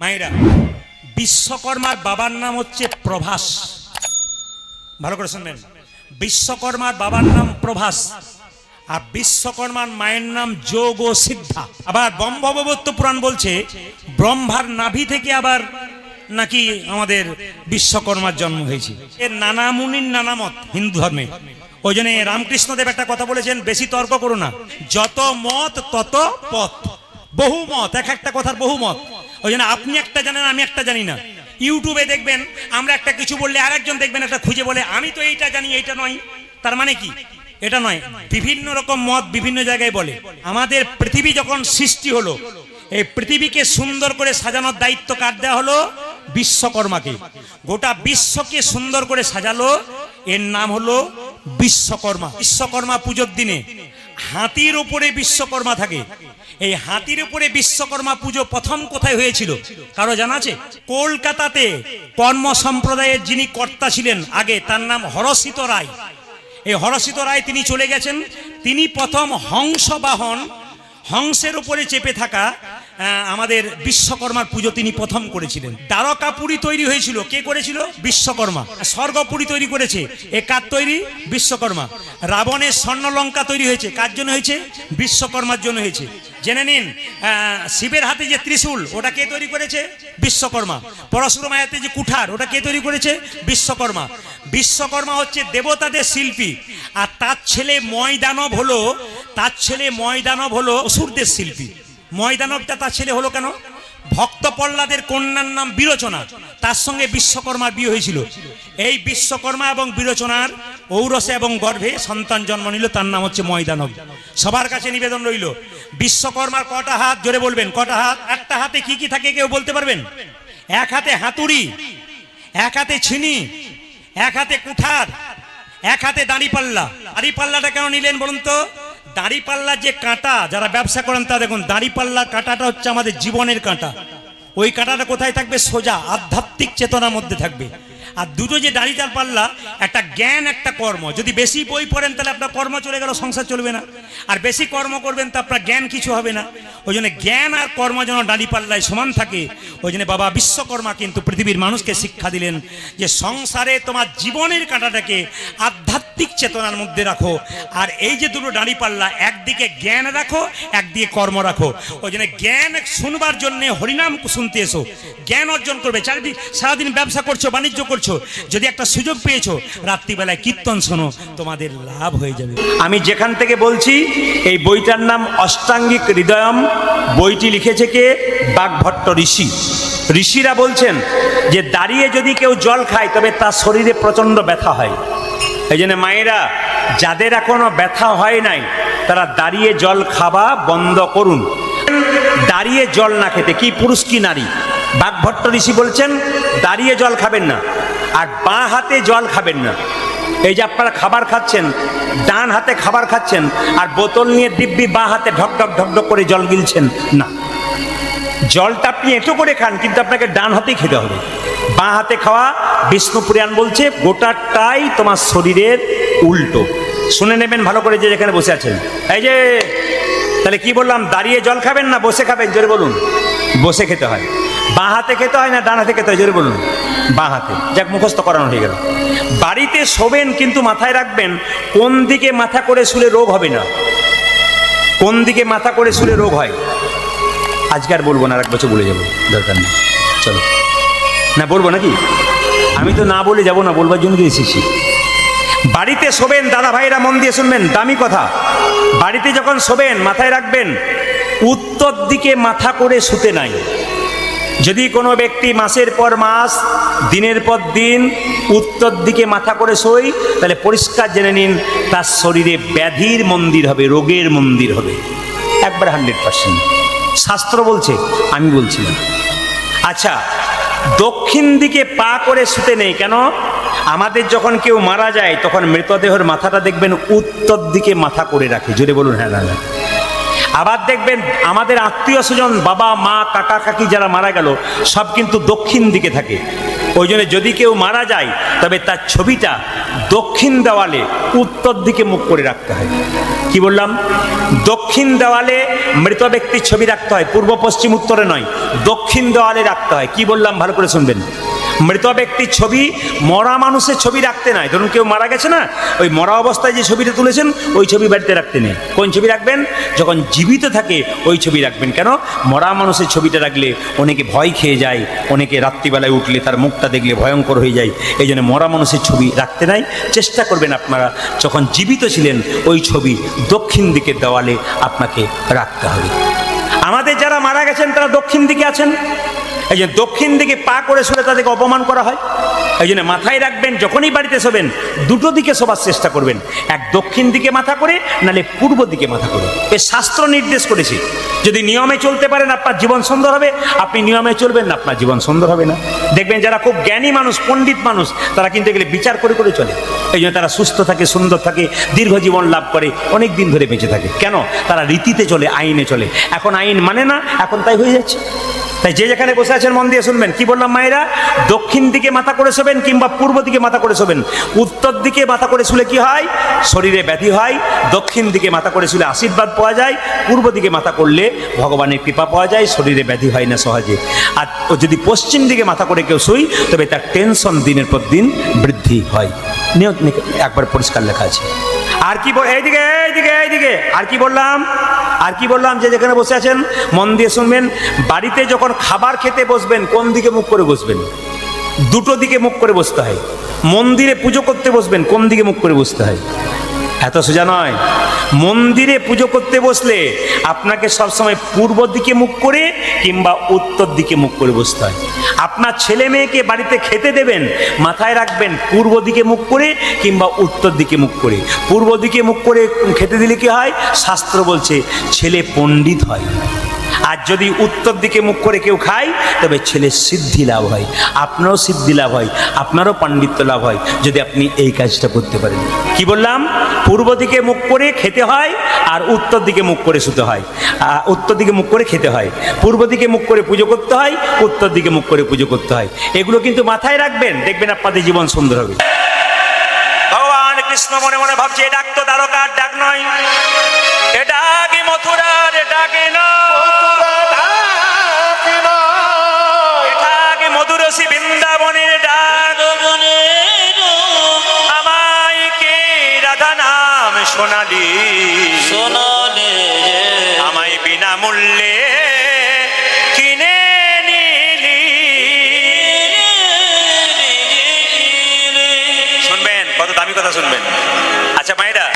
মায়েরা, বিশ্বকর্মার বাবার নাম হচ্ছে প্রভাস। ভালো করে শুনবেন, বিশ্বকর্মার বাবার নাম প্রভাস আর বিশ্বকর্মার মায়ের নাম যোগ ও সিদ্ধা। আবার ব্রহ্মবৈবর্ত পুরাণ বলছে ব্রহ্মার নাভি থেকে আবার নাকি আমাদের বিশ্বকর্মার জন্ম হয়েছে। এর নানা মুনির নানা মত হিন্দু ধর্মে। ওই জন্য রামকৃষ্ণদেব একটা কথা বলেছেন, বেশি তর্ক করো না, যত মত তত পথ। বহু মত, এক একটা কথার বহু মত। ওই জন্য আপনি একটা জানেন, আমি একটা জানি না। ইউটিউবে দেখবেন আমরা একটা কিছু বললে আরেকজন দেখবেন একটা খুঁজে বলে আমি তো এইটা জানি, এইটা নয়। তার মানে কি? এটা নয়, বিভিন্ন রকম মত বিভিন্ন জায়গায় বলে। আমাদের পৃথিবী যখন সৃষ্টি হলো, এই পৃথিবীকে সুন্দর করে সাজানোর দায়িত্ব কার দেওয়া হলো? বিশ্বকর্মাকে। গোটা বিশ্বকে সুন্দর করে সাজালো, এর নাম হলো বিশ্বকর্মা। বিশ্বকর্মা পুজোর দিনে হাতির উপরে বিশ্বকর্মা থাকে। এই হাতির উপরে বিশ্বকর্মা পুজো প্রথম কোথায় হয়েছিল কারো জানা আছে? কলকাতাতে কর্ম সম্প্রদায়ের যিনি কর্তা ছিলেন আগে, তার নাম হরষিত রায়। এই হরষিত রায় তিনি চলে গেছেন, তিনি প্রথম হংস বাহন, হংসের উপরে চেপে থাকা আমাদের বিশ্বকর্মার পুজো তিনি প্রথম করেছিলেন। দ্বারকাপুরী তৈরি হয়েছিল, কে করেছিল? বিশ্বকর্মা। স্বর্গপুরী তৈরি করেছে, এ কার তৈরি? বিশ্বকর্মা। রাবণের স্বর্ণলঙ্কা তৈরি হয়েছে, কার জন্য হয়েছে? বিশ্বকর্মার জন্য হয়েছে। জেনে নিন, শিবের হাতে যে ত্রিশূল, ওটা কে তৈরি করেছে? বিশ্বকর্মা। পরশুরামের হাতে যে কুঠার, ওটা কে তৈরি করেছে? বিশ্বকর্মা। বিশ্বকর্মা হচ্ছে দেবতাদের শিল্পী। আর তার ছেলে ময়দানব হলো, তার ছেলে ময়দানব হলো অসুরদের শিল্পী। ময়দানবটা তার ছেলে হলো কেন? ভক্ত প্রহ্লাদের কন্যার নাম বিরোচনা, তার সঙ্গে বিশ্বকর্মার বিয়ে হয়েছিল। এই বিশ্বকর্মা এবং বিরোচনার ঔরসে এবং গর্ভে সন্তান জন্ম নিল, তার নাম হচ্ছে ময়দানব। সবার কাছে নিবেদন রইল, বিশ্বকর্মার কটা হাত? জোরে বলবেন, কটা হাত? একটা হাতে কি কি থাকে কেউ বলতে পারবেন? এক হাতে হাতুড়ি, এক হাতে ছিনি, এক হাতে কুঠার, এক হাতে দাঁড়িপাল্লা। দাঁড়িপাল্লাটা কেন নিলেন বলুন তো? দাঁড়িপাল্লার যে কাঁটা, যারা ব্যবসা করেন তা দেখুন, দাঁড়িপাল্লার কাঁটাটা হচ্ছে আমাদের জীবনের কাঁটা। ওই কাঁটাটা কোথায় থাকবে? সোজা আধ্যাত্মিক চেতনার মধ্যে থাকবে। আর দুটো যে দাঁড়িটার পাল্লা, একটা জ্ঞান একটা কর্ম। যদি বেশি বই পড়েন তাহলে আপনার কর্ম চলে গেল, সংসার চলবে না। আর বেশি কর্ম করবেন তা আপনার জ্ঞান কিছু হবে না। ওই জন্য জ্ঞান আর কর্ম যেন দাঁড়িপাল্লায় সমান থাকে। ওই জন্য বাবা বিশ্বকর্মা কিন্তু পৃথিবীর মানুষকে শিক্ষা দিলেন যে সংসারে তোমার জীবনের কাঁটাটাকে আধ্যাত্মিক চেতনার মধ্যে রাখো। আর এই যে দুটো দাঁড়িপাল্লা, একদিকে জ্ঞান রাখো, একদিকে কর্ম রাখো। ওই জন্য জ্ঞান শুনবার জন্য হরিনাম শুনতে এসো, জ্ঞান অর্জন করবে। সারাদিন ব্যবসা করছো, বাণিজ্য করছো, যদি একটা সুযোগ পেয়েছো রাত্রিবেলায় কীর্তন শোনো, তোমাদের লাভ হয়ে যাবে। আমি যেখান থেকে বলছি, এই বইটার নাম অষ্টাঙ্গিক হৃদয়ম। বইটি লিখেছে কে? বাগভট্ট ঋষি। ঋষিরা বলছেন যে দাঁড়িয়ে যদি কেউ জল খায় তবে তার শরীরে প্রচন্ড ব্যথা হয়। এই জন্য মায়েরা, যাদের এখনো ব্যথা হয় নাই তারা দাঁড়িয়ে জল খাওয়া বন্ধ করুন। দাঁড়িয়ে জল না খেতে, কি পুরুষ কি নারী, বাগভট্ট ঋষি বলছেন দাঁড়িয়ে জল খাবেন না, আর বাঁ হাতে জল খাবেন না। এই যে আপনারা খাবার খাচ্ছেন, ডান হাতে খাবার খাচ্ছেন আর বোতল নিয়ে দিব্যি বাঁ হাতে ঢকঢক ঢকঢক করে জল গিলছেন না। জলটা আপনি এঁটো করে খান, কিন্তু আপনাকে ডান হাতেই খেতে হবে। বাঁ হাতে খাওয়া বিষ্ণু পুরাণ বলছে গোটাটাই তোমার শরীরের উল্টো। শুনে নেবেন ভালো করে, যে যেখানে বসে আছেন। এই যে তাহলে কি বললাম? দাঁড়িয়ে জল খাবেন না বসে খাবেন? জোরে বলুন। বসে খেতে হয়। বাঁ হাতে খেতে হয় না ডান হাতে খেতে হয়? জোরে বলুন। বাঁ হাতে। যাক, মুখস্থ করানো হয়ে গেল। বাড়িতে শোবেন, কিন্তু মাথায় রাখবেন কোন দিকে মাথা করে শুলে রোগ হবে না। কোন দিকে মাথা করে শুলে রোগ হয় আজকে আর বলবো না, আর এক বছর বলে যাবো, দরকার নেই। চলো না, বলবো নাকি? আমি তো না বলে যাবো না, বলবার জন্য তো এসেছি। বাড়িতে শোবেন, দাদা ভাইরা মন দিয়ে শুনবেন, দামি কথা। বাড়িতে যখন শোবেন মাথায় রাখবেন উত্তর দিকে মাথা করে শুতে নাই। যদি কোনো ব্যক্তি মাসের পর মাস, দিনের পর দিন উত্তর দিকে মাথা করে শোয়, তাহলে পরিষ্কার জেনে নিন তার শরীরে ব্যাধির মন্দির হবে, রোগের মন্দির হবে। একবার 100%। শাস্ত্র বলছে, আমি বলছি না। আচ্ছা, দক্ষিণ দিকে পা করে শুতে নেই কেন? আমাদের যখন কেউ মারা যায় তখন মৃতদেহের মাথাটা দেখবেন উত্তর দিকে মাথা করে রাখে। জোরে বলুন হ্যাঁ না। আবার দেখবেন আমাদের আত্মীয় স্বজন, বাবা মা কাকা কাকি যারা মারা গেল, সব কিন্তু দক্ষিণ দিকে থাকে। ওই জন্য যদি কেউ মারা যায় তবে তার ছবিটা দক্ষিণ দেওয়ালে উত্তর দিকে মুখ করে রাখতে হয়। কি বললাম? দক্ষিণ দেওয়ালে মৃত ব্যক্তির ছবি রাখতে হয়, পূর্ব পশ্চিম উত্তরে নয়, দক্ষিণ দেওয়ালে রাখতে হয়। কি বললাম ভালো করে শুনবেন। মৃত ব্যক্তির ছবি মরা মানুষের ছবি রাখতে নাই। ধরুন কেউ মারা গেছে না, ওই মরা অবস্থায় যে ছবিটা তুলেছেন ওই ছবি বাড়িতে রাখতে নেই। কোন ছবি রাখবেন? যখন জীবিত থাকে ওই ছবি রাখবেন। কেন? মরা মানুষের ছবিটা রাখলে অনেকে ভয় খেয়ে যায়, অনেকে রাত্রিবেলায় উঠলে তার মুখটা দেখলে ভয়ঙ্কর হয়ে যায়। এই জন্য মরা মানুষের ছবি রাখতে নাই। চেষ্টা করবেন আপনারা যখন জীবিত ছিলেন ওই ছবি দক্ষিণ দিকের দেওয়ালে আপনাকে রাখতে হবে। আমাদের যারা মারা গেছেন তারা দক্ষিণ দিকে আছেন, এই যে দক্ষিণ দিকে পা করে শুলে তাদেরকে অপমান করা হয়। এই জন্য মাথায় রাখবেন যখনই বাড়িতে শোবেন দুটো দিকে শোবার চেষ্টা করবেন, এক দক্ষিণ দিকে মাথা করে, নালে পূর্ব দিকে মাথা করে। এ শাস্ত্র নির্দেশ করেছে। যদি নিয়মে চলতে পারেন আপনার জীবন সুন্দর হবে, আপনি নিয়মে চলবেন না আপনার জীবন সুন্দর হবে না। দেখবেন যারা খুব জ্ঞানী মানুষ, পণ্ডিত মানুষ, তারা কিন্তু এগুলো বিচার করে করে চলে। এই জন্য তারা সুস্থ থাকে, সুন্দর থাকে, দীর্ঘ জীবন লাভ করে, অনেক দিন ধরে বেঁচে থাকে। কেন? তারা রীতিতে চলে, আইনে চলে। এখন আইন মানে না, এখন তাই হয়ে যাচ্ছে। তাই যে যেখানে বসে আছেন মন দিয়ে শুনবেন। কি বললাম মায়েরা? দক্ষিণ দিকে মাথা করে শোবেন কিংবা পূর্ব দিকে মাথা করে শোবেন। উত্তর দিকে মাথা করে শুলে কি হয়? শরীরে ব্যাধি হয়। দক্ষিণ দিকে মাথা করে শুলে আশীর্বাদ পাওয়া যায়। পূর্ব দিকে মাথা করলে ভগবানের কৃপা পাওয়া যায়, শরীরে ব্যাধি হয় না সহজে। আর যদি পশ্চিম দিকে মাথা করে কেউ শুই তবে তার টেনশন দিনের পর দিন বৃদ্ধি হয়। একবার পরিষ্কার লেখা আছে। আর কি এইদিকে এইদিকে এইদিকে আর কি বললাম? আর কি বললাম? যে যেখানে বসে আছেন মন দিয়ে শুনবেন। বাড়িতে যখন খাবার খেতে বসবেন কোন দিকে মুখ করে বসবেন? দুটো দিকে মুখ করে বসতে হয়। মন্দিরে পুজো করতে বসবেন কোন দিকে মুখ করে বসতে হয়? এত সোজা নয়। মন্দিরে পুজো করতে বসলে আপনাকে সবসময় পূর্ব দিকে মুখ করে কিংবা উত্তর দিকে মুখ করে বসতে হয়। আপনার ছেলে মেয়েকে বাড়িতে খেতে দেবেন, মাথায় রাখবেন পূর্ব দিকে মুখ করে কিংবা উত্তর দিকে মুখ করে। পূর্ব দিকে মুখ করে খেতে দিলে কি হয়? শাস্ত্র বলছে ছেলে পণ্ডিত হয়। আর যদি উত্তর দিকে মুখ করে কেউ খায় তবে ছেলের সিদ্ধি লাভ হয়, আপনারও সিদ্ধি লাভ হয়, আপনারও পাণ্ডিত্য লাভ হয় যদি আপনি এই কাজটা করতে পারেন। কি বললাম? পূর্ব দিকে মুখ করে খেতে হয় আর উত্তর দিকে মুখ করে শুতে হয়। উত্তর দিকে মুখ করে খেতে হয়, পূর্ব দিকে মুখ করে পুজো করতে হয়, উত্তর দিকে মুখ করে পুজো করতে হয়। এগুলো কিন্তু মাথায় রাখবেন, দেখবেন আপনাদের জীবন সুন্দর হবে। ভগবান কৃষ্ণ মনে মনে ভাবছে এটা তো দ্বারকার ডাক নয়, এটা কি মথুরার ডাক নয়, মধুরসী বৃন্দাবনের ডাক। আমায় কে রাধা নাম শোনালি, আমায় বিনামূল্যে কিনে নিলি। শুনবেন, কত দামি কথা শুনবেন। আচ্ছা মায়েরা,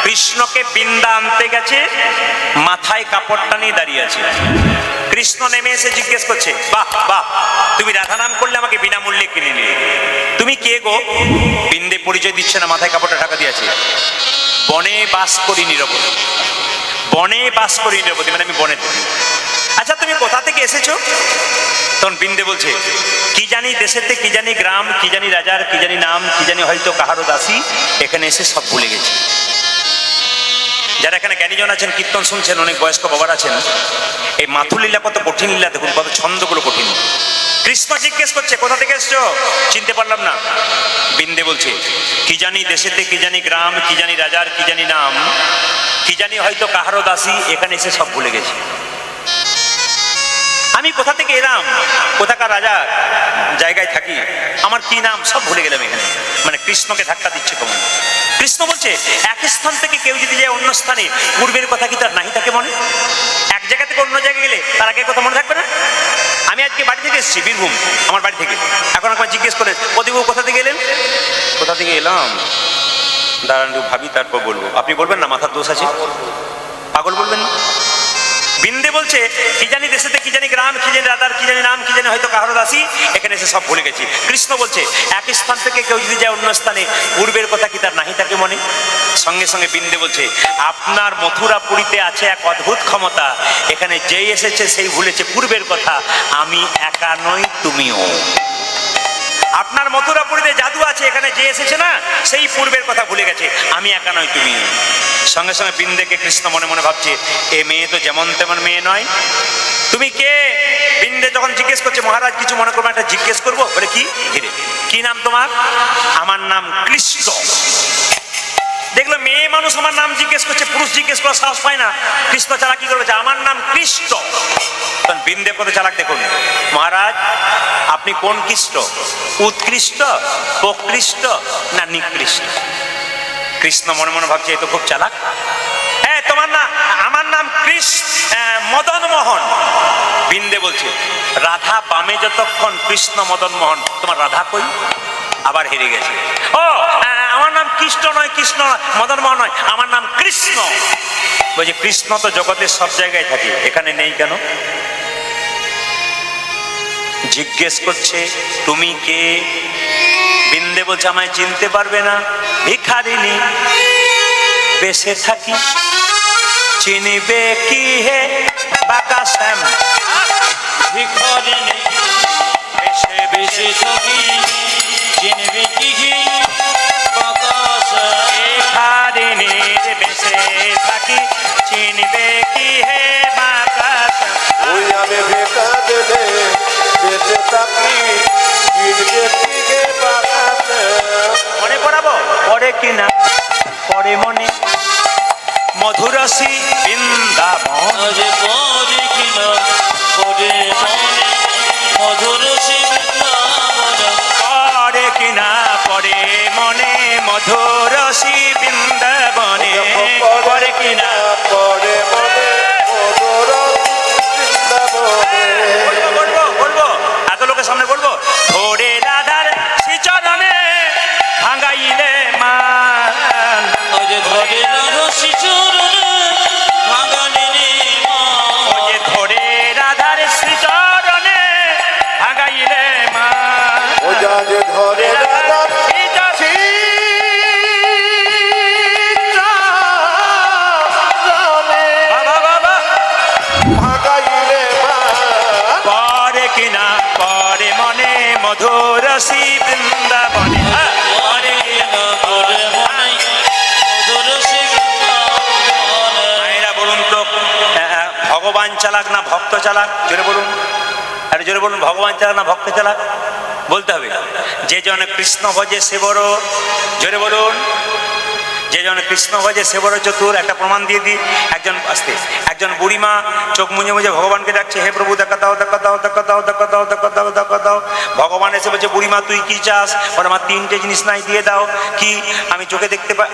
কৃষ্ণকে বৃন্দা আনতে গেছে, মাথায় কাপড়টা নিয়ে দাঁড়িয়ে আছে। কৃষ্ণ নেমে এসে জিজ্ঞেস করছে, বাহ বাহ, তুমি রাধা নাম করলে আমাকে বিনামূল্যে কিনে নিলে, তুমি কে গো? বৃন্দে পরিচয় দিচ্ছে না, মাথায় কাপড়টা ঢাকা দিয়েছে। বনে বাস করি নিরবধি, বনে বাস করি নিরবধি, মানে আমি বনে থাকি। আচ্ছা তুমি কোথা থেকে এসেছো? তখন বৃন্দে বলছে, কি জানি দেশেতে, কি জানি গ্রাম, কি জানি রাজার, কি জানি নাম, কি জানি হয়তো কাহারও দাসী, এখানে এসে সব ভুলে গেছি। যারা এখানে জ্ঞানীজন আছেন, কীর্তন শুনছেন, অনেক বয়স্ক বাবার আছেন, এই মাথুর লীলা কত কঠিন লীলা দেখুন, কত ছন্দগুলো কঠিন। কৃষ্ণ জিজ্ঞেস করছে কোথা থেকে এসছো? চিনতে পারলাম না। বৃন্দে বলছে, কি জানি দেশেতে, কি জানি গ্রাম, কি জানি রাজার, কি জানি নাম, কি জানি হয়তো কাহারও দাসী, এখানে এসে সব ভুলে গেছি। আমি কোথা থেকে এলাম, কোথাকার রাজা জায়গায় থাকি, আমার কি নাম সব ভুলে গেলাম এখানে। মানে কৃষ্ণকে ধাক্কা দিচ্ছে কেমন। কৃষ্ণ বলছে, এক স্থান থেকে কেউ যদি যায় অন্য স্থানে, পূর্বের কথা কি তার নাহি থাকে মনে? এক জায়গা থেকে অন্য জায়গায় গেলে তার আগের কথা মনে থাকবে না? আমি আজকে বাড়ি থেকে এসেছি, বীরভূম, আমার বাড়ি থেকে। এখন একবার জিজ্ঞেস করে, প্রদীপ কোথা থেকে এলেন? কোথা থেকে এলাম দাঁড়ান ভাবি, তারপর বলবো। আপনি বলবেন না মাথার দোষ আছে? পাগল বলবেন না? বৃন্দে বলছে, কি জানি দেশেতে, কি জানি গ্রাম, কি জানি রাধার, কি জানি নাম, কি জানি হয়তো কাহারও দাসী, এখানে এসে সব ভুলে গেছি। কৃষ্ণ বলছে, এক স্থান থেকে কেউ যদি যায় অন্য স্থানে, পূর্বের কথা কি তার নাহি থাকে মনে? সঙ্গে সঙ্গে বৃন্দে বলছে, আপনার মথুরাপুরীতে আছে এক অদ্ভুত ক্ষমতা, এখানে যেই এসেছে সেই ভুলেছে পূর্বের কথা। আমি একা নই, তুমিও। আপনার মথুরাপুরীতে জাদু আছে, এখানে যে এসেছে না সেই পূর্বের কথা ভুলে গেছে। আমি একা নয়, তুমিও। সঙ্গে সঙ্গে বিন্দেকে কৃষ্ণ মনে মনে ভাবছে, এ মেয়ে তো যেমন তেমন মেয়ে নয়, তুমি কে? বিন্দে যখন জিজ্ঞেস করছে, মহারাজ কিছু মনে করবো, একটা জিজ্ঞেস করবো। বলে কি? ধীরে, কি নাম তোমার? আমার নাম কৃষ্ণ। দেখলো মেয়ে মানুষ আমার নাম জিজ্ঞেস করছে, পুরুষ জিজ্ঞেস করার সাহস পায় না। কৃষ্ণ ছাড়া কি করবে? আমার নাম কৃষ্ণ। তখন বিন্দে কত চালাক দেখুন, মহারাজ আপনি কোন কৃষ্ণ? উৎকৃষ্ট, প্রকৃষ্ট না নিকৃষ্ট? কৃষ্ণ মনে মনে ভাবছে এ তো খুব চালাক। হ্যাঁ তোমার না, আমার নাম মদন মোহন। বিন্দে বলছে, রাধা বামে যতক্ষণ, কৃষ্ণ মদন মোহন, তোমার রাধা কই? আবার হেরে গেছে। ও আমার নাম কৃষ্ণ নয়, কৃষ্ণ নয়, মদন মোহন নয়, আমার নাম কৃষ্ণ। বলছে কৃষ্ণ তো জগতের সব জায়গায় থাকে, এখানে নেই কেন? জিজ্ঞেস করছে তুমি কে? বিন্দে বলছে আমায় চিনতে পারবে না, ভিখারিনী বেশে থাকি, চিনিবে কি হে বাঁকা শ্যাম? ভিখারিনী বেশে বেশে থাকি, চিনবে কি হে বাঁকা শ্যাম? ভিখারিনীর বেশে থাকি, চিনবে কি হে বাঁকা শ্যাম? ওই আমি ভিখা দিলে বেঁচে থাকি, চিনবে কি হে বাঁকা শ্যাম? মনে পড়াবো? পড়ে কিনা পড়ে মনে মধুরসী বৃন্দাবন। আরে পরে কিনা পরে মনে মধুরসী বৃন্দাবন। পড়ে কিনা পড়ে মনে মধুরসী বৃন্দাবনে। পড়ে কিনা পরে মনে মধুর বৃন্দাবনে। বলবো বলবো এত লোকের সামনে বলবো, ধরে রাধার শ্রীচরণে ভাঙাইলে মান। আরে ধরে রাধা চরণে ভাঙাইলে মান। ওরে ধরে রাধার শ্রীচরণে ভাঙাইলে মান। ও যারে ধরে রাধা বাবা বাবা ভাগাইলে মা। পরে কিনা পরে মনে মধুরসী বৃন্দাবনে। পরে কিনা পরে মনে মধুরসী বৃন্দাবন। মায়েরা বলুন তো, ভগবান চালাক না ভক্ত চালাক? জোরে বলুন, আরে জোরে বলুন, ভগবান চালাক না ভক্ত চালাক? বলতে হবে। যে জন কৃষ্ণ ভজে সে বড়, জোরে বলুন, যে জন কৃষ্ণ ভজে সে বড় চতুর। একটা প্রমাণ দিয়ে দিই। একজন বুড়িমা চোখ মুজে মুজে ভগবানকে ডাকছে, হে প্রভু দেখা দাও, দেখা দাও, দেখা দাও, দেখা দাও, দেখা দাও, দেখা দাও। ভগবান এসে বলছে, বুড়িমা তুই কি চাস? বলে আমার তিনটে জিনিস নাই, দিয়ে দাও। কি? আমি চোখে দেখতে পাই,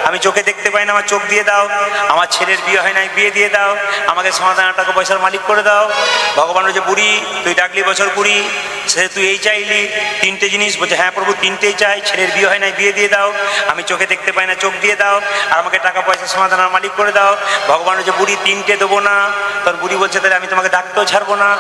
আমি চোখে দেখতে পাই না, আমার চোখ দিয়ে দাও। আমার ছেলের বিয়ে হয় নাই, বিয়ে দিয়ে দাও। আমাকে সমাধান টাকা পয়সার মালিক করে দাও। ভগবান বলছে, বুড়ি তুই ডাকলি বছর কুড়ি, সে তুই এই চাইলি তিনটে জিনিস। বলছে হ্যাঁ প্রভু তিনটেই চাই, ছেলের বিয়ে হয় নাই, বিয়ে দিয়ে দাও। আমি চোখে দেখতে পাই না, চোখ দিয়ে দাও। আর আমাকে টাকা পয়সা সমাধানের মালিক করে দাও। ভগবান বলছে, বুড়ি তিনটে দেবো না। তখন বুড়ি বলছে, তাহলে আমি তোমাকে ডাকতেও ছাড়বো না।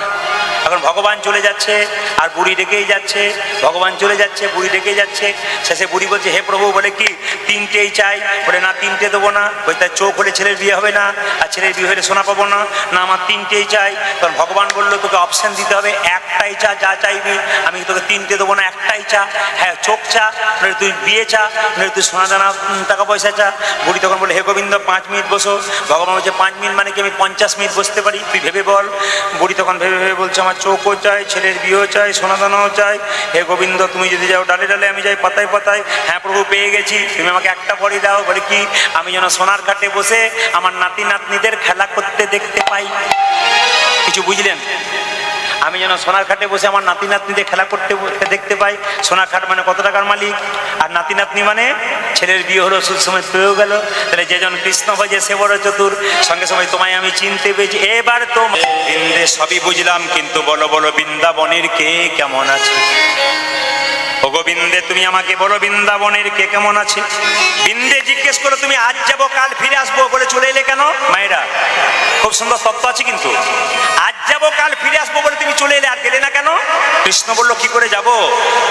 এখন ভগবান চলে যাচ্ছে আর বুড়ি ডেকেই যাচ্ছে, ভগবান চলে যাচ্ছে, বুড়ি ডেকেই যাচ্ছে। শেষে বুড়ি বলছে, হে প্রভু, বলে কি তিনটেই চাই? বলে না তিনটে দেবো না। ওই তার চোখ হলে ছেলের বিয়ে হবে না, আর ছেলের বিয়ে হলে সোনা পাবো না। না আমার তিনটেই চাই। তখন ভগবান বললো, তোকে অপশন দিতে হবে, একটাই চা, যা চাইবি। আমি তোকে তিনটে দেবো না, একটাই চা। হ্যাঁ চোখ চা, নইলে তুই বিয়ে চা, নইলে তুই সোনা দানা টাকা পয়সা চা। বুড়ি তখন বলে, হে গোবিন্দ 5 মিনিট বসো। ভগবান বলছে 5 মিনিট মানে কি? আমি 50 মিনিট বসতে পারি, তুই ভেবে বল। বুড়ি তখন ভেবে ভেবে বলছে, আমার চোখও চাই, ছেলের বিয়েও চাই, সোনা দানাও চাই। হে গোবিন্দ তুমি যদি যাও ডালে ডালে, আমি যাই পাতায় পাতায়। হ্যাঁ প্রভু পেয়ে গেছি, তুমি আমাকে একটা পরই দাও। বলে কি? আমি যেন সোনার ঘাটে বসে আমার নাতি নাতনিদের খেলা করতে দেখতে পাই। কিছু বুঝলেন? আমি যেন সোনার ঘাটে বসে আমার নাতি নাতনিদের খেলা করতে দেখতে পাই। সোনার ঘাট মানে কত টাকার মালিক, আর নাতি নাতনি মানে ছেলের বিয়ে হলো, সুসময় পেয়েও গেল। তাহলে যে জন কৃষ্ণ ভজে সে বড় চতুর। সঙ্গে সঙ্গে তোমায় আমি চিনতে পেরেছি। এবার তো বৃন্দে সবই বুঝলাম, কিন্তু বলো বলো বৃন্দাবনের কে কেমন আছে? ও গোবিন্দে তুমি আমাকে বলো, বৃন্দাবনের কে কেমন আছে? বৃন্দে জিজ্ঞেস করো, তুমি আজ যাবো কাল ফিরে আসবো বলে চলে এলে কেন? মায়েরা খুব সুন্দর তত্ত্ব আছে কিন্তু। আজ যাবো কাল ফিরে আসবো বলে তুমি চলে এলে, আর গেলে না কেন? কৃষ্ণ বললো, কি করে যাব?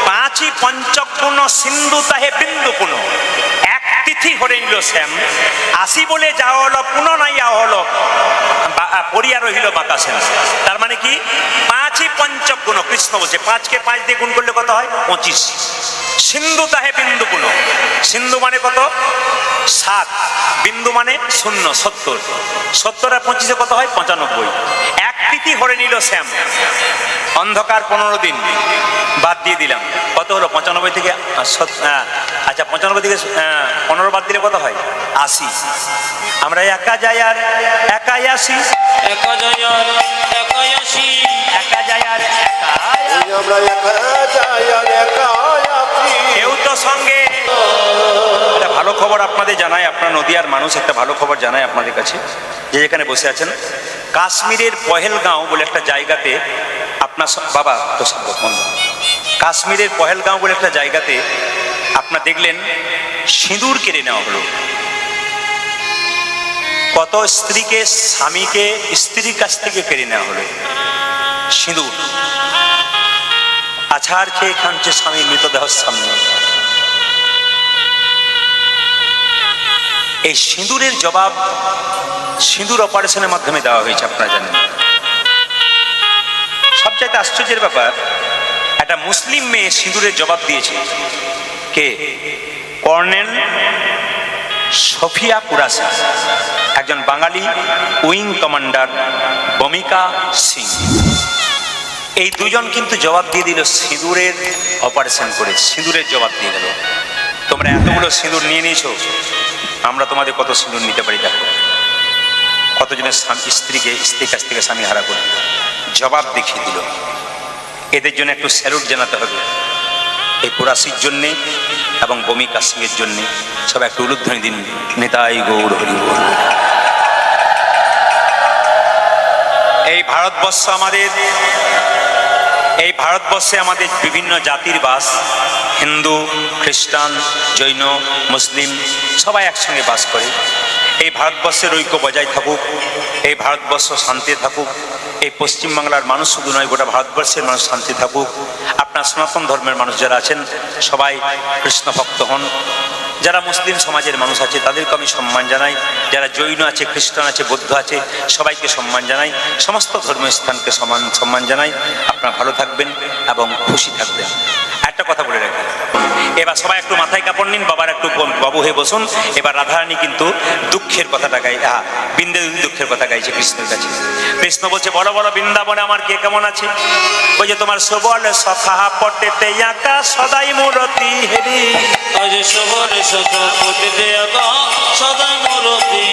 5ই পঞ্চগুণ সিন্ধু তাহে বিন্দু পুন, এক তিথি হরেইল শ্যাম, আসি বলে যাওয়া হলো পুনঃ নাইয়া হলো পড়িয়া রহিল বাঁকা শ্যাম। তার মানে কি? 5ই পঞ্চগুণ। কৃষ্ণ বলছে 5কে 5 দিয়ে গুণ করলে কত হয়? 25। সিন্ধু তাহে বিন্দু পুন। সিন্ধু মানে কত? 7, বিন্দু মানে 0, 70। 70 আর 25 কত হয়? 95। এক তিথি হরে নিল শ্যাম, অন্ধকার 15 দিন বাদ দিয়ে দিলাম, কত হলো? 95 থেকে আচ্ছা 95 থেকে 15 বাদ দিলে কত হয়? 80। আমরা একা যাই আর একাই আসি, একা যায় আর একাই আসি, একা যাই আর একাই আসি। আমরা একা যাই আর একা আসি। কেউ তো সঙ্গে। একটা ভালো খবর আপনাদের জানাই, আপনার নদিয়ার মানুষ, একটা ভালো খবর জানাই আপনাদের কাছে, যে যেখানে বসে আছেন। কাশ্মীরের পহেলগাঁও বলে একটা জায়গাতে আপনার বাবা তো কাশ্মীরের পহেলগাঁও বলে একটা জায়গাতে আপনার দেখলেন সিঁদুর কেড়ে নেওয়া হলো। কত স্ত্রীকে, স্বামীকে স্ত্রীর কাছ থেকে কেড়ে নেওয়া হলো সিঁদুর। আছাড় খেয়ে খাচ্ছে স্বামী মৃতদেহের সামনে। এই সিঁদুরের জবাব সিঁদুর অপারেশনের মাধ্যমে দেওয়া হয়েছে, আপনারা জানেন। সবচাইতে আশ্চর্যের ব্যাপার, একটা মুসলিম মেয়ে সিঁদুরের জবাব দিয়েছে। কে? কর্নেল সফিয়া কুরাসি, একজন বাঙালি উইং কমান্ডার বমিকা সিং। এই দুজন কিন্তু জবাব দিয়ে দিল সিঁদুরের অপারেশন করে, সিঁদুরের জবাব দিয়ে গেল। তোমরা এতগুলো সিঁদুর নিয়ে নিয়েছো, আমরা তোমাদের কত সিঁদুর নিতে পারি দেখো। কতজনের স্ত্রীকে, স্ত্রীর কাছ থেকে স্বামী হারা করে জবাব দেখিয়ে দিল। এদের জন্য একটু স্যালুট জানাতে হবে, এই কুরাসির জন্যে এবং বমিকা সিংয়ের জন্যে। সবাই একটু উলুধ্বনি দিন, নিতাই গৌর হরি বল। এই ভারতবর্ষ আমাদের, এই ভারতবর্ষে আমাদের বিভিন্ন জাতির বাস। হিন্দু, খ্রিস্টান, জৈন, মুসলিম সবাই একসঙ্গে বাস করে। এই ভারতবর্ষের ঐক্য বজায় থাকুক, এই ভারতবর্ষ শান্তি থাকুক। এই পশ্চিমবাংলার মানুষ শুধু নয়, গোটা ভারতবর্ষের মানুষ শান্তি থাকুক। আপনার সনাতন ধর্মের মানুষ যারা আছেন সবাই কৃষ্ণ ভক্ত হন। যারা মুসলিম সমাজের মানুষ আছে তাদেরকে আমি সম্মান জানাই। যারা জৈন আছে, খ্রিস্টান আছে, বৌদ্ধ আছে, সবাইকে সম্মান জানাই। সমস্ত ধর্মীয় স্থানকে সম্মান জানাই। আপনারা ভালো থাকবেন এবং খুশি থাকবেন। একটা কথা বলে রাখি, এবার সবাই একটু মাথায় কাপড় নিন, বাবার একটু বাবু হয়ে বসুন। এবার রাধারানী কিন্তু দুঃখের কথাটা গাই, বৃন্দাবন দুঃখের কথা গাইছে কৃষ্ণের কাছে। কৃষ্ণ বলছে, বড় বড় বৃন্দাবনে আমার কে কেমন আছে? ওই যে তোমার সবল সখা পটেতে আঁকা সদাই মূরতি হেরি। আজ সবরে শত পতিতে আঁকা সদাই মূরতি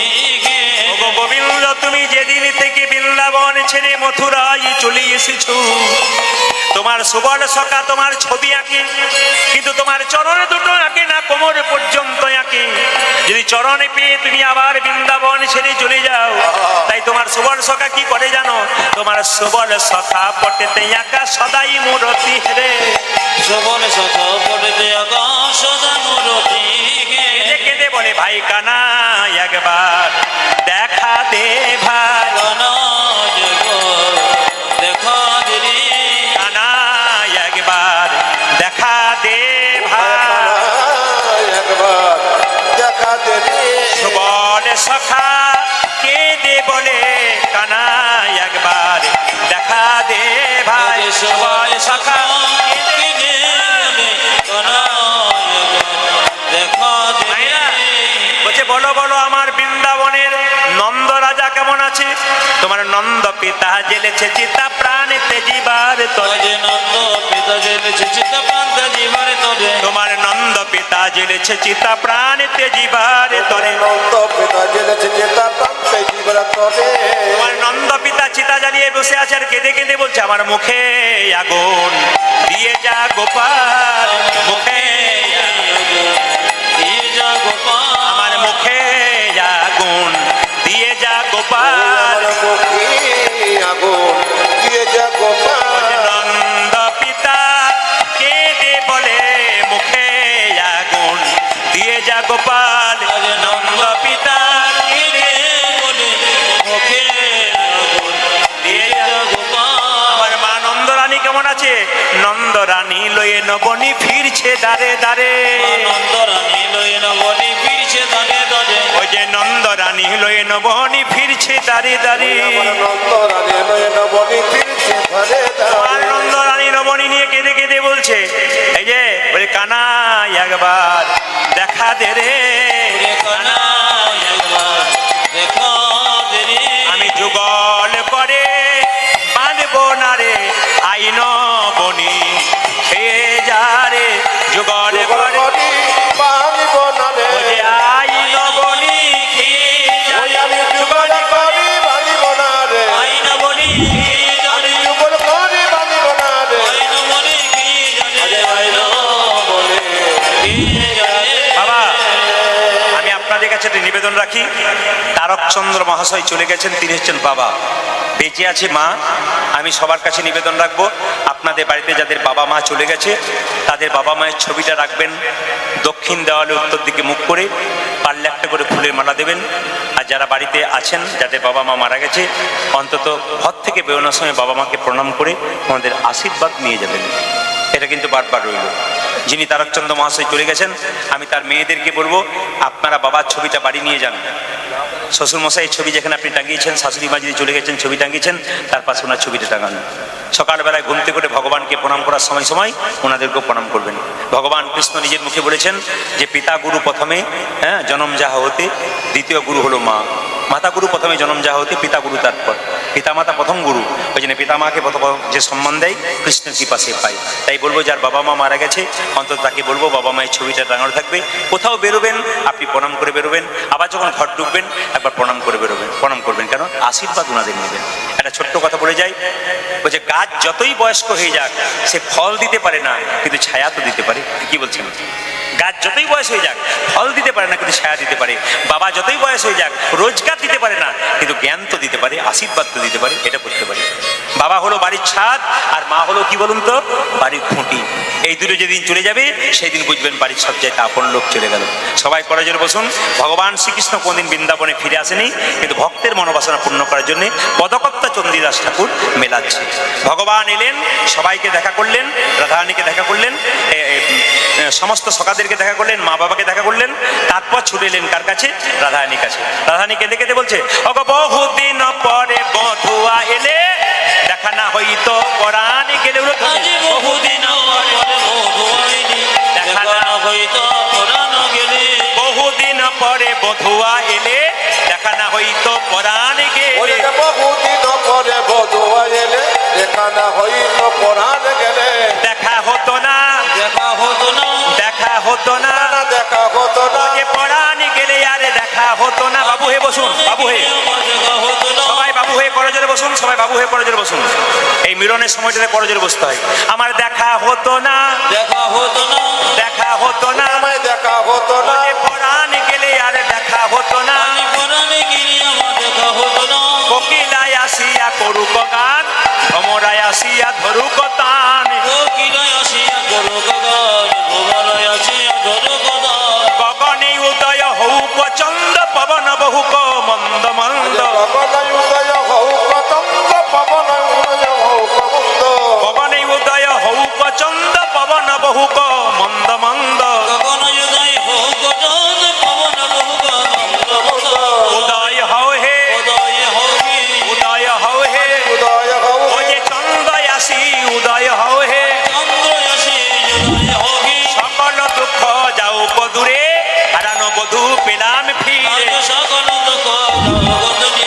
গে। ওগো গোবিন্দ, তুমি যেদিন থেকে বৃন্দাবন ছেড়ে মথুরায় চলে এসেছো, তোমার সুবল সখা তোমার ছবি আঁকে, কিন্তু তোমার চরণে দুটো আঁকে না, কোমর পর্যন্ত আঁকে। যদি চরণে পেয়ে তুমি আবার বৃন্দাবন ছেড়ে চলে যাও, তাই তোমার সুবল সখা কি করে জানো? তোমার সুবল সখা পটেতে আঁকা সদাই মূরতি হেরে। সবরে শত পতিতে আঁকা সদাই মূরতি গে। কেঁদে কেঁদে বলে, ভাই কানা একবার দেখা দে ভাই। দেখা দিলি কানা একবার দেখা দে ভাই। একবার দেখা দেবে। সুবল সখা কেঁদে বলে, কানা একবার দেখা দে ভাই। সুবল সখা কেঁদে বলছে, বলো বলো আমার বৃন্দাবনের নন্দ রাজা কেমন আছে? তোমার নন্দ পিতা জেলেছে চিতা প্রাণ তেজিবার তরে। নন্দ পিতা জেলেছে চিতা প্রাণ তেজিবার তরে। তোমার নন্দ পিতা জেলেছে চিতা প্রাণ তেজিবার তরে। নন্দ পিতা জেলেছে চিতা প্রাণ তেজিবার তরে। তোমার নন্দ পিতা চিতা জ্বালিয়ে বসে আছে আর কেঁদে কেঁদে বলছে, আমার মুখে আগুন দিয়ে যা গোপাল, মুখে দিয়ে যা গোপাল। আমার মুখে আগুন দিয়ে যা গোপাল। মুখে আগুন দিয়ে যা গোপাল। নন্দ পিতা কেঁদে বলে, মুখে আগুন দিয়ে যা গোপাল। নন্দ পিতা কেঁদে বলে মুখে আগুন দিয়ে যা গোপাল। আমার মা নন্দরানী কেমন আছে? নন্দরানী লয়ে নবনী ফিরছে দারে দারে। নন্দরানী লয়ে নবনী ফিরছে দারে দারে। ওই যে নন্দরানী লয়ে নবনী ফিরছে দারে দারে। নন্দরানী লয়ে নবনী ফিরছে দারে দারে। নন্দরানী নবনী নিয়ে কেঁদে কেঁদে বলছে, এই যে বলে, কানা একবার দেখা দে রে, আমি যুগল করে বাঁধব না রে আইন বনি, খেয়ে যা রে যুগল করে বাঁধিব না রে, আইন বনি খেয়ে যা রে, আমি যুগল করি বাঁধিব না রে, আইন বলি আমি যুগল করি বাঁধিব না রে, বাবা আমি আপনাদের কাছে একটা নিবেদন রাখি। তারকচন্দ্র মহাশয় চলে গেছেন, তিনি হচ্ছেন বাবা, বেঁচে আছে মা। আমি সবার কাছে নিবেদন রাখবো, আপনাদের বাড়িতে যাদের বাবা মা চলে গেছে তাদের বাবা মায়ের ছবিটা রাখবেন দক্ষিণ দেওয়ালে উত্তর দিকে মুখ করে, পারলে একটা করে ফুলের মালা দেবেন। আর যারা বাড়িতে আছেন যাদের বাবা মা মারা গেছে, অন্তত ঘর থেকে বেরোনোর সময় বাবা মাকে প্রণাম করে আমাদের আশীর্বাদ নিয়ে যাবেন। এটা কিন্তু বারবার রইল। যিনি তারকচন্দ্র মহাশয় চলে গেছেন, আমি তার মেয়েদেরকে বলবো আপনারা বাবার ছবিটা বাড়ি নিয়ে যান। শ্বশুরমশাইয়ের ছবি যেখানে আপনি টাঙিয়েছেন, শাশুড়ি মা যিনি চলে গেছেন ছবি টাঙিয়েছেন, তার পাশে ওনার ছবিটা টাঙান। সকালবেলায় ঘুম থেকে করে ভগবানকে প্রণাম করার সময় সময় ওনাদেরকেও প্রণাম করবেন। ভগবান কৃষ্ণ নিজের মুখে বলেছেন যে পিতা গুরু প্রথমে জনম যাহা হতে, দ্বিতীয় গুরু হলো মা। মাতা গুরু প্রথমে জনম যাহা হতে, পিতা গুরু তারপর। পিতা মাতা প্রথম গুরু, ওই জন্য পিতা মাকে প্রথম যে সম্মান দেয় কৃষ্ণের কৃপা সে পায়। তাই বলবো যার বাবা মা মারা গেছে অন্তত তাকে বলবো বাবা মায়ের ছবিটা টাঙানো থাকবে। কোথাও বেরোবেন আপনি প্রণাম করে বেরোবেন, আবার যখন ঘর ঢুকবেন একবার প্রণাম করে বেরোবেন, প্রণাম করবেন, কেন আশীর্বাদ ওনাদের নেবেন। একটা ছোট্ট কথা বলে যাই, বলছে গাছ যতই বয়স্ক হয়ে যাক সে ফল দিতে পারে না কিন্তু ছায়া তো দিতে পারে। কি বলছেন? গাছ যতই বয়স হয়ে যাক ফল দিতে পারে না কিন্তু ছায়া দিতে পারে। বাবা যতই বয়স হয়ে যাক রোজগার দিতে পারে না কিন্তু জ্ঞান তো দিতে পারে, আশীর্বাদ তো দিতে পারে, এটা করতে পারে। বাবা হলো বাড়ির ছাদ আর মা হলো কি বলুন তো বাড়ির খুঁটি। এই দুটো যেদিন চলে যাবে সেই দিন বুঝবেন বাড়ির সব জায়গায় আপন লোক চলে গেল। সবাই করজোরে বসুন। ভগবান শ্রীকৃষ্ণ কোনদিন বৃন্দাবনে ফিরে আসেনি, কিন্তু ভক্তের মনোবাসনা পূর্ণ করার জন্য পদকর্তা চণ্ডীদাস ঠাকুর মেলাচ্ছে। ভগবান এলেন, সবাইকে দেখা করলেন, রাধারানীকে দেখা করলেন, সমস্ত সখাদেরকে দেখা করলেন, মা বাবাকে দেখা করলেন, তারপর ছুটে এলেন কার কাছে? রাধারানীর কাছে। রাধারানী কেঁদে কেঁদে বলছে, ওগো বহুদিন পরে বধুয়া এলে, দেখা না হইতো পরাণে গেলে, বহুদিন দেখা না হইতো পরাণ গেলে, বহুদিন পরে বধুয়া এলে, দেখা না হইতো পরাণে গেলে, বহুদিন পরে বধুয়া এলে, দেখা না হইতো পরাণ গেলে, দেখা হতো না, দেখা হতো না, দেখা হতো না, দেখা হতো না, যে পরাণে গেলে আরে দেখা হতো না। বাবু হে বসুন, বাবু হে, দেখা হতো না, সবাই বাবু হয়ে করজোরে বসুন, সবাই বাবু হয়ে করজোরে বসুন। এই মিলনের সময়টাতে করজোরে বসতে হয়। আমার দেখা হতো না, দেখা হতো না, দেখা হতো না, আমায় দেখা হতো না, যে পরাণে গেলে আরে দেখা হতো না। আমি পরাণে গেলে আমার দেখা হতো না, কোকিলায় আসিয়া করুক গান, ভ্রমরায় আসিয়া ধরুক তান, কোকিলায় আসিয়া করুক গান, ভ্রমরায় আসিয়া ধরুক তান, গগনে উদয় হউক চন্দ্র, পবন বহুক মন্দ মন্দ, গগনে উদয়